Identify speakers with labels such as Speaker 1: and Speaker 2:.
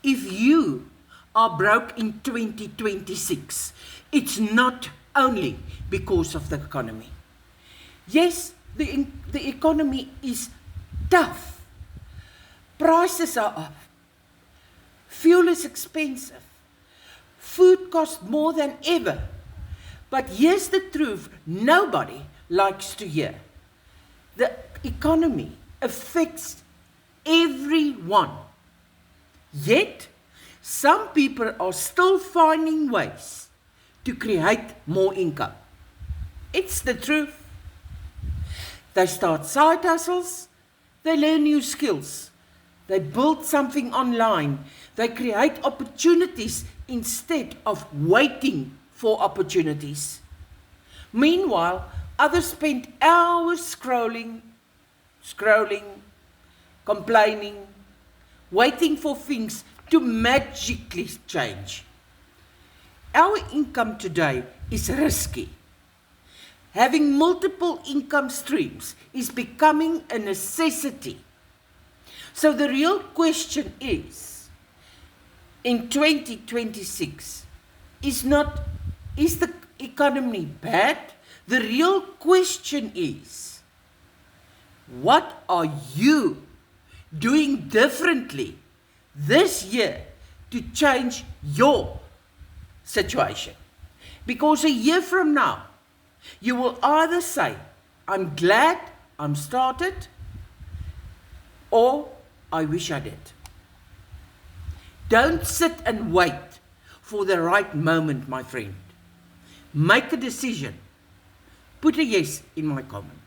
Speaker 1: if you are broke in 2026, it's not only because of the economy. Yes, the economy is tough. Prices are up. Fuel is expensive. Food costs more than ever. But here's the truth nobody likes to hear. The economy affects everyone. Yet, some people are still finding ways to create more income. It's the truth. They start side hustles, they learn new skills, they build something online, they create opportunities instead of waiting for opportunities. Meanwhile, others spend hours scrolling, complaining, waiting for things to magically change. Our income today is risky. Having multiple income streams is becoming a necessity. So the real question is, in 2026, is the economy bad? The real question is, what are you doing differently this year to change your situation? Because a year from now, you will either say, I'm glad I'm started, or I wish I did. Don't sit and wait for the right moment, my friend. Make a decision. Put a yes in my comment.